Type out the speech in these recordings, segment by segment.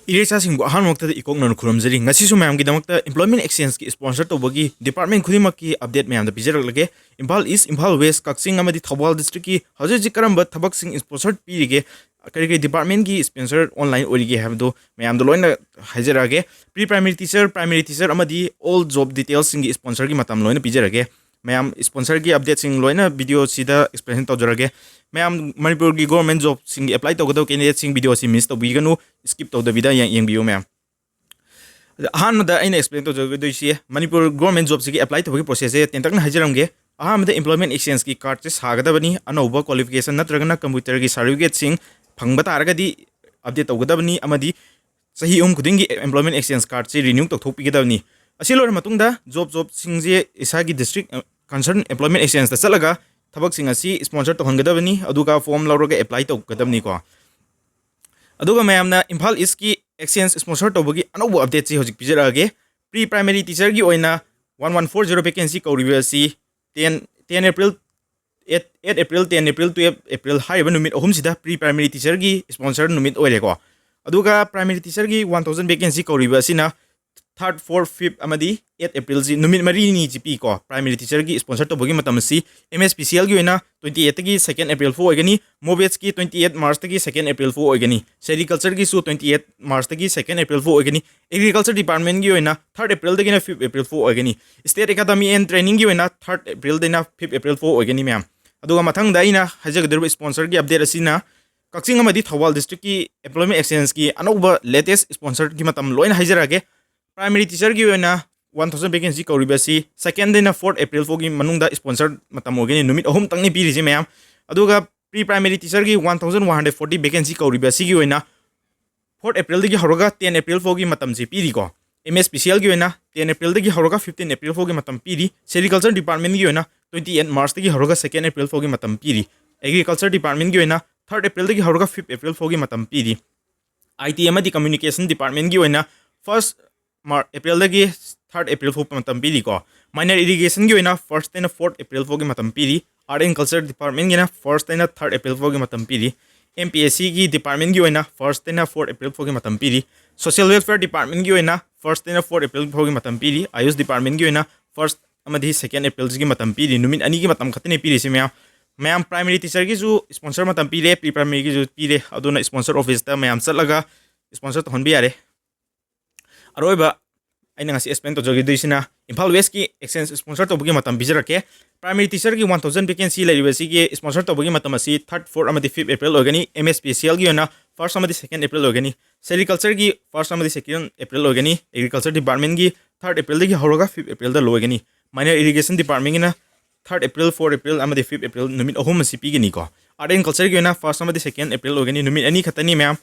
Irecha-singbu ahanmokta ikokna khuramjari ngasisu mayamgidamakta employment exchange ki sponsor tawbagi department khudimaki update mayamda pijaраklage Imphal East, Imphal West, Kakching amadi Thoubal district ki hajiji karamba thabaksing sponsor pirige kari department ki sponsor online orige habdo mayamda loina hajarage pre primary teacher amadi all job details singi sponsor ki matam loina pijarage mayam sponsor ki update sing loina video sida explain tawjarage mayam Manipur ki government job sing apply tawgadaw candidate sing video si miss tawbiganu skip tawdabida yang biyo mayam ahanmada aina explain tawjagdoisi Manipur government job sigi apply tawbagi process e tentakna hajaramge ahamada employment exchange ki card sagadabani anauba qualification natragana computer ki certificate sing phangba taragadi update tawgadabani amadi sahi khudingi employment exchange card se renew tawthokpigedabani asilor matungda job singje isagi district concern employment exchange ta chalaga thabak sing asi sponsor tawhangadabani aduga form lauraga apply tawgadabani ko aduga mayamna Imphal East ki exchange sponsor tawbagi anauba update si hojik pijarage pre primary teacher gi oina 1140 vacancy kauribasi 10 April 8 April 10 April 12 April haiba numit ohum sida pre primary teacher gi sponsor numit oire ko aduga primary teacher gi 1000 vacancy kauribasi na 3rd 4th 5th amadi 8 April ji numit mari ni GP ko primary teacher gi sponsor to bogi matam si MSPCL gi oina 28 gi 2nd April 4 ogani Mobets ki 28 March gi 2nd April 4 ogani sericulture gi su 28 March gi 2nd April 4 ogani agriculture department gi oina 3rd April gi na 5th April 4 ogani state academy and training gi oina 3rd April na 5th April 4 ogani ma'am aduga mathang da ina hajagder sponsor gi update asina Kakching amadi Thoubal district ki employment exchange ki anauba latest sponsor gi matam loina hajarage primary teacher gi oina 1000 vacancy kauribasi 2nd na 4th April 4 gi manungda sponsor matam ogani numit ohum tangni pirisi mayam aduga pre primary teacher gi 1140 vacancy kauribasi gi oina 4th April gi horoga 10 April 4 gi matam si piri ko MSPCL gi oina 10 April gi horoga 15 April 4 gi matam piri sericulture department gi oina 28 March gi horoga 2nd April 4 gi matam piri agriculture department gi oina 3rd April gi horoga 5th April 4 gi matam piri IT amadi communication department gi oina 1st April lagi 3rd April 4 matam piri ko minor irrigation gi oina 1st and 4th April 4 gi matam piri art and culture department gi na 1st and 3rd April 4 gi matam piri MPSC gi department gi oina 1st and 4th April 4 gi matam piri social welfare department gi oina 1st and 4th April 4 gi matam piri ayush department gi oina 1st amadi 2nd April gi matam piri numit ani gi matam khatine piri si mayam primary teacher gi ju sponsor matam pire pre primary gi ju pire aduna sponsor office ta mayam chalaga sponsor to honbi yare aroiba aina ngasi explain to jogi doisina Imphal West ki exchange sponsor to bugi matam bijarake primary teacher ki 1000 vacancy laribasi ki sponsor to bugi matam asi 3rd 4th amadi 5th April ogani MSPCL gi ona 1st amadi 2nd April ogani sericulture gi 1st amadi 2nd April ogani agriculture department gi 3rd April gi horoga 5th April da logani minor irrigation department gi na 3rd April 4th April amadi 5th April numit ohum si pigini ko art and culture gi ona 1st amadi 2nd April ogani numit ani khatani ma'am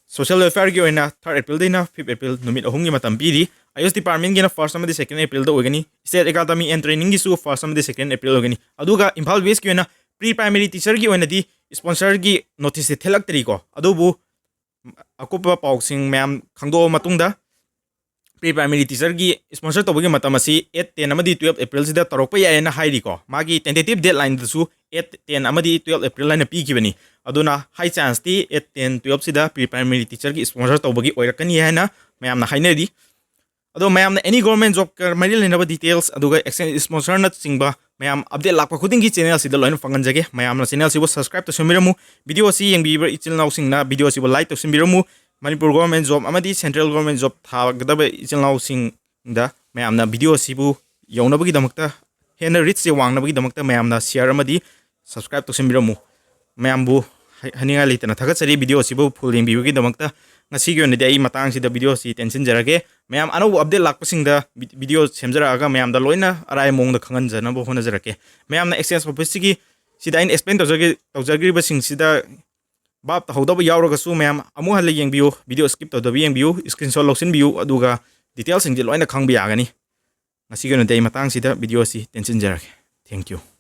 social welfare gi oina 3rd April dina 5th April numit ohum gi matam piri ayush department gi na 1st amadi 2nd April da ogani state academy and training gi su 1st amadi 2nd April ogani aduga Imphal West gi oina pre primary teacher gi oina di sponsor gi notice thelak tari ko adubu akopa pausing ma'am khangdo matungda pre primary teacher gi sponsor to gi matam asi 8 10 amadi 12 April sida tarokpa yae na hairi ko magi tentative deadline da su 8 10 amadi 12 April line pi gibani aduna high chance ti 8 10 12 sida pre primary teacher gi sponsor to bagi oirakani yana mayam na hainari ado mayam na any government job kar mari lena details aduga exchange sponsor na singba mayam update lakpa khuding gi channel sida loin fangan jage mayam na channel si subscribe to samiramu video si yang biber ichil naw sing na video si like to samiramu Manipur government job amadi central government job thagdaba ichil naw sing da mayam na video si bu yauna bagi damakta hena reach se wangna bagi damakta mayam na share amadi subscribe to samiramu mayam bu haninga litana thagat sari video si bu full yang biber gi damakta ngasi gi onde ai matang si da video si tension jarage mayam anu update lakpasing da video semjara aga mayam da loina arai mong da khangan jana bo hona jarake mayam na exchange office gi sida in explain tawjagi basing sida bab ta hodaba yawraga su mayam amu hal yeng biu video skip to da yeng biu screenshot loksin biu aduga details sing ji loina khang bi agani ngasi gi onde ai matang sida video si tension jarake thank you